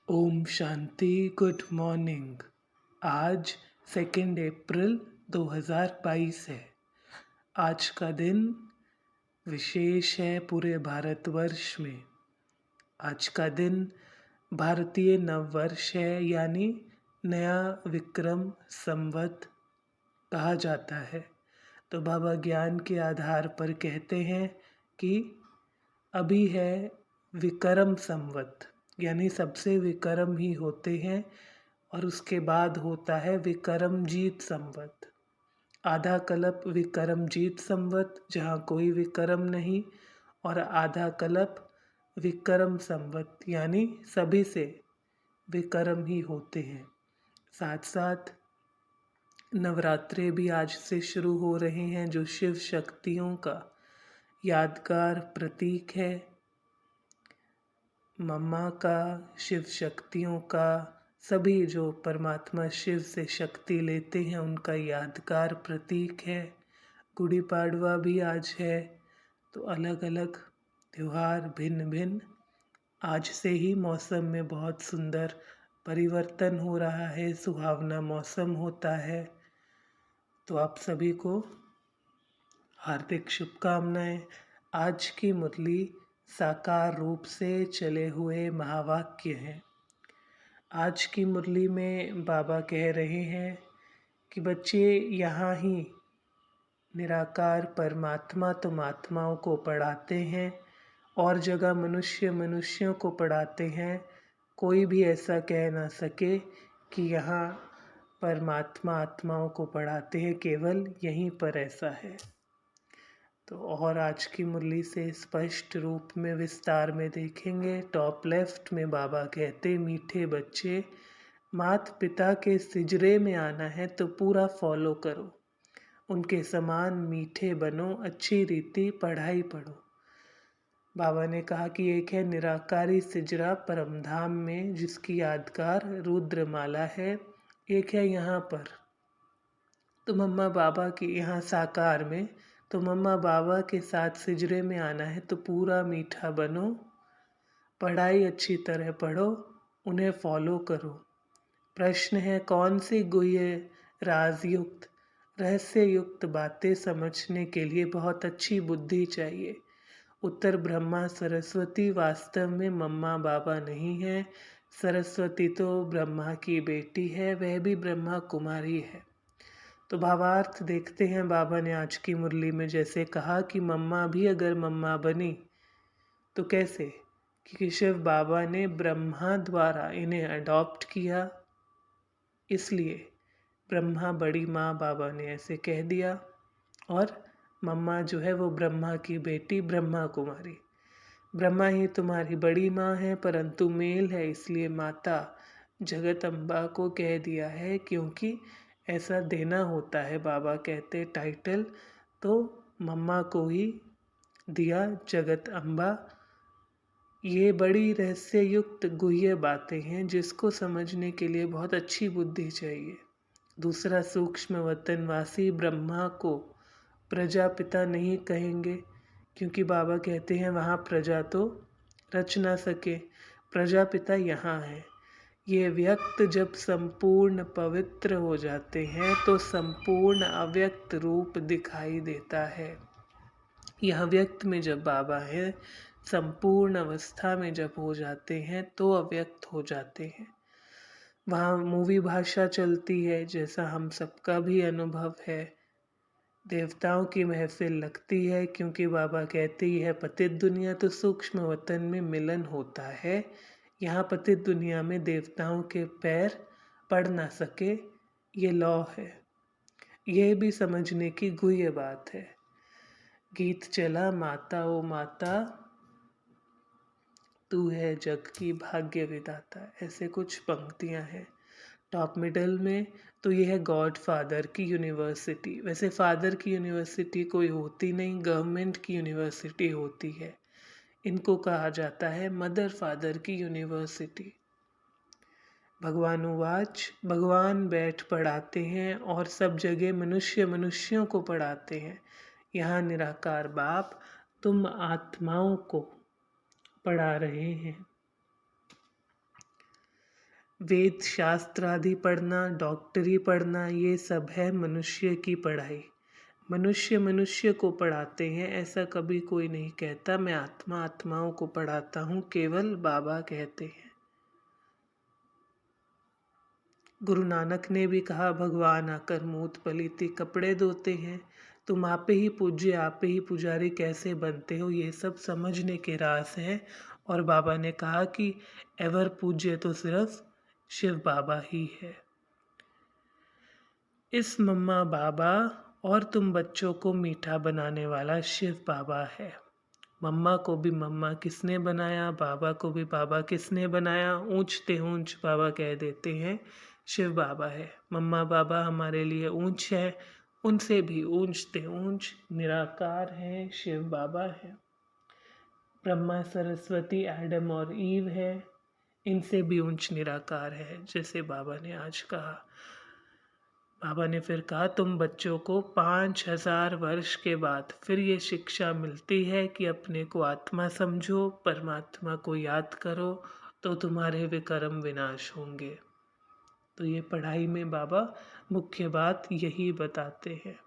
Om Shanti. Good morning. आज 2 अप्रैल 2022 है। आज का दिन विशेष है पूरे भारतवर्ष में। आज का दिन भारतीय नववर्ष है, यानी नया विक्रम संवत कहा जाता है। तो बाबा ज्ञान के आधार पर कहते हैं कि अभी है विक्रम संवत, यानी सबसे विक्रम ही होते हैं, और उसके बाद होता है विक्रमजीत संवत। आधा कल्प विक्रमजीत संवत, जहाँ कोई विक्रम नहीं, और आधा कल्प विक्रम संवत, यानी सभी से विक्रम ही होते हैं। साथ साथ नवरात्रे भी आज से शुरू हो रहे हैं, जो शिव शक्तियों का यादगार प्रतीक है। मम्मा का, शिव शक्तियों का, सभी जो परमात्मा शिव से शक्ति लेते हैं उनका यादगार प्रतीक है। गुड़ी पाड़वा भी आज है। तो अलग अलग त्योहार भिन्न भिन्न। आज से ही मौसम में बहुत सुंदर परिवर्तन हो रहा है, सुहावना मौसम होता है। तो आप सभी को हार्दिक शुभकामनाएं। आज की मुरली साकार रूप से चले हुए महावाक्य हैं। आज की मुरली में बाबा कह रहे हैं कि बच्चे यहाँ ही निराकार परमात्मा तुम आत्माओं को पढ़ाते हैं, और जगह मनुष्य मनुष्यों को पढ़ाते हैं। कोई भी ऐसा कह ना सके कि यहाँ परमात्मा आत्माओं को पढ़ाते हैं, केवल यहीं पर ऐसा है। तो और आज की मुरली से स्पष्ट रूप में विस्तार में देखेंगे। टॉप लेफ्ट में बाबा कहते, मीठे बच्चे, माता पिता के सिजरे में आना है तो पूरा फॉलो करो, उनके समान मीठे बनो, अच्छी रीति पढ़ाई पढ़ो। बाबा ने कहा कि एक है निराकारी सिजरा परमधाम में, जिसकी यादगार रुद्रमाला है। एक है यहाँ पर, तो मम्मा बाबा के यहाँ साकार में। तो मम्मा बाबा के साथ सिजरे में आना है तो पूरा मीठा बनो, पढ़ाई अच्छी तरह पढ़ो, उन्हें फॉलो करो। प्रश्न है, कौन सी गुह्य राजयुक्त रहस्य युक्त बातें समझने के लिए बहुत अच्छी बुद्धि चाहिए? उत्तर, ब्रह्मा सरस्वती वास्तव में मम्मा बाबा नहीं है। सरस्वती तो ब्रह्मा की बेटी है, वह भी ब्रह्मा कुमारी है। तो भावार्थ देखते हैं। बाबा ने आज की मुरली में जैसे कहा कि मम्मा भी अगर मम्मा बनी तो कैसे, क्योंकि शिव बाबा ने ब्रह्मा द्वारा इन्हें अडॉप्ट किया, इसलिए ब्रह्मा बड़ी माँ, बाबा ने ऐसे कह दिया। और मम्मा जो है वो ब्रह्मा की बेटी, ब्रह्मा कुमारी। ब्रह्मा ही तुम्हारी बड़ी माँ है, परंतु मेल है, इसलिए माता जगत अम्बा को कह दिया है, क्योंकि ऐसा देना होता है। बाबा कहते टाइटल तो मम्मा को ही दिया, जगत अम्बा। ये बड़ी रहस्य युक्त गुह्य बातें हैं, जिसको समझने के लिए बहुत अच्छी बुद्धि चाहिए। दूसरा, सूक्ष्म वतनवासी ब्रह्मा को प्रजापिता नहीं कहेंगे, क्योंकि बाबा कहते हैं वहाँ प्रजा तो रच ना सके, प्रजापिता यहाँ है। ये व्यक्त जब संपूर्ण पवित्र हो जाते हैं तो संपूर्ण अव्यक्त रूप दिखाई देता है। यह व्यक्त में जब बाबा है, संपूर्ण अवस्था में जब हो जाते हैं तो अव्यक्त हो जाते हैं। वहाँ मूवी भाषा चलती है, जैसा हम सबका भी अनुभव है। देवताओं की महफिल लगती है, क्योंकि बाबा कहते ही है पतित दुनिया तो सूक्ष्म वतन में मिलन होता है। यहाँ पतित दुनिया में देवताओं के पैर पड़ ना सके, ये लॉ है। यह भी समझने की गुह्य बात है। गीत चला, माता ओ माता तू है जग की भाग्य विधाता, ऐसे कुछ पंक्तियाँ हैं। टॉप मिडल में तो ये है गॉड फादर की यूनिवर्सिटी। वैसे फादर की यूनिवर्सिटी कोई होती नहीं, गवर्नमेंट की यूनिवर्सिटी होती है। इनको कहा जाता है मदर फादर की यूनिवर्सिटी। भगवानुवाच, भगवान बैठ पढ़ाते हैं और सब जगह मनुष्य मनुष्यों को पढ़ाते हैं। यहाँ निराकार बाप तुम आत्माओं को पढ़ा रहे हैं। वेद शास्त्र आदि पढ़ना, डॉक्टरी पढ़ना, ये सब है मनुष्य की पढ़ाई। मनुष्य मनुष्य को पढ़ाते हैं, ऐसा कभी कोई नहीं कहता। मैं आत्मा आत्माओं को पढ़ाता हूँ, केवल बाबा कहते हैं। गुरु नानक ने भी कहा, भगवान आकर मूत पलीती कपड़े धोते हैं। तुम आपे ही पूज्य, आपे ही पुजारी कैसे बनते हो, ये सब समझने के रास हैं। और बाबा ने कहा कि एवर पूज्य तो सिर्फ शिव बाबा ही है। इस मम्मा बाबा और तुम बच्चों को मीठा बनाने वाला शिव बाबा है। मम्मा को भी मम्मा किसने बनाया, बाबा को भी बाबा किसने बनाया, ऊंचते ऊंच बाबा कह देते हैं शिव बाबा है। मम्मा बाबा हमारे लिए ऊंच है, उनसे भी ऊंचते ऊंच निराकार है, शिव बाबा है। ब्रह्मा सरस्वती एडम और ईव है, इनसे भी ऊंच निराकार है, जैसे बाबा ने आज कहा। बाबा ने फिर कहा, तुम बच्चों को 5000 वर्ष के बाद फिर ये शिक्षा मिलती है कि अपने को आत्मा समझो, परमात्मा को याद करो, तो तुम्हारे विकर्म विनाश होंगे। तो ये पढ़ाई में बाबा मुख्य बात यही बताते हैं।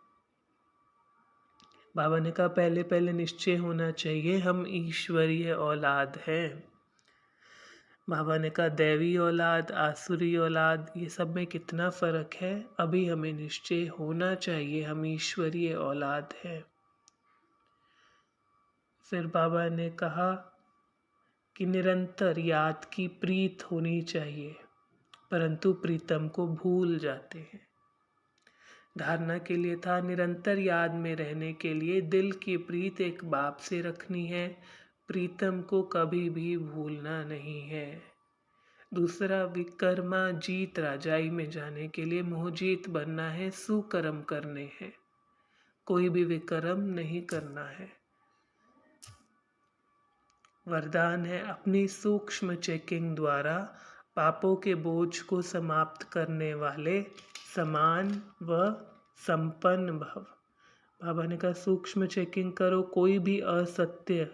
बाबा ने कहा, पहले पहले निश्चय होना चाहिए हम ईश्वरीय औलाद हैं। बाबा ने कहा, दैवी औलाद, आसुरी औलाद, ये सब में कितना फ़र्क है। अभी हमें निश्चय होना चाहिए हम ईश्वरीय औलाद हैं। फिर बाबा ने कहा कि निरंतर याद की प्रीत होनी चाहिए, परंतु प्रीतम को भूल जाते हैं। धारणा के लिए था निरंतर याद में रहने के लिए दिल की प्रीत एक बाप से रखनी है, प्रीतम को कभी भी भूलना नहीं है। दूसरा, विकर्मा जीत राजाई में जाने के लिए मोहजीत बनना है, सुकर्म करने हैं, कोई भी विकर्म नहीं करना है। वरदान है, अपनी सूक्ष्म चेकिंग द्वारा पापों के बोझ को समाप्त करने वाले समान व संपन्न भव। बाबा ने कहा, सूक्ष्म चेकिंग करो, कोई भी असत्य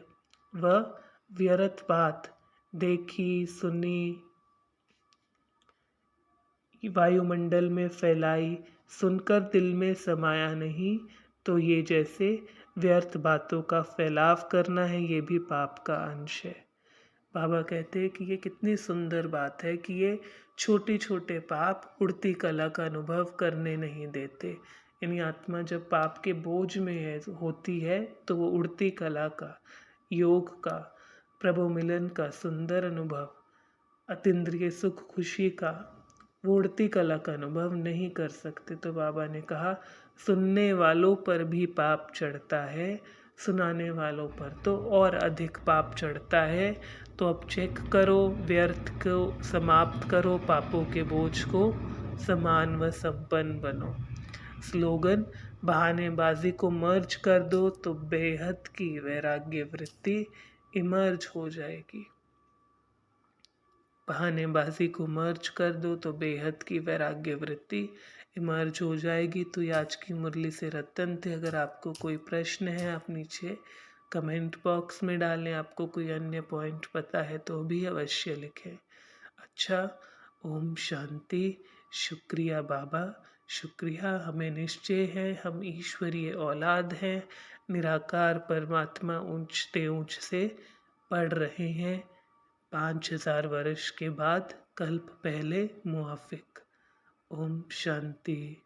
व व्यर्थ बात देखी सुनी, वायुमंडल में फैलाई, सुनकर दिल में समाया नहीं, तो ये जैसे व्यर्थ बातों का फैलाव करना है, ये भी पाप का अंश है। बाबा कहते हैं कि ये कितनी सुंदर बात है कि ये छोटे छोटे पाप उड़ती कला का अनुभव करने नहीं देते। यानी आत्मा जब पाप के बोझ में है होती है, तो वो उड़ती कला का, योग का, प्रभु मिलन का सुंदर अनुभव, अतीन्द्रिय सुख खुशी का, वो उड़ती कला का अनुभव नहीं कर सकते। तो बाबा ने कहा, सुनने वालों पर भी पाप चढ़ता है, सुनाने वालों पर तो और अधिक पाप चढ़ता है। तो अब चेक करो, व्यर्थ को समाप्त करो, पापों के बोझ को, समान व संपन्न बनो। स्लोगन, बहानेबाजी को मर्ज कर दो तो बेहद की वैराग्य वृत्ति इमर्ज हो जाएगी। बहानेबाजी को मर्ज कर दो तो बेहद की वैराग्य वृत्ति इमर्ज हो जाएगी। तो ये आज की मुरली से रतन थे। अगर आपको कोई प्रश्न है, आप नीचे कमेंट बॉक्स में डालें। आपको कोई अन्य पॉइंट पता है तो भी अवश्य लिखें। अच्छा, ओम शांति। शुक्रिया बाबा, शुक्रिया। हमें निश्चय है हम ईश्वरीय औलाद हैं, निराकार परमात्मा ऊंचते ऊंच से पढ़ रहे हैं। 5000 वर्ष के बाद, कल्प पहले मुआफिक। ओम शांति।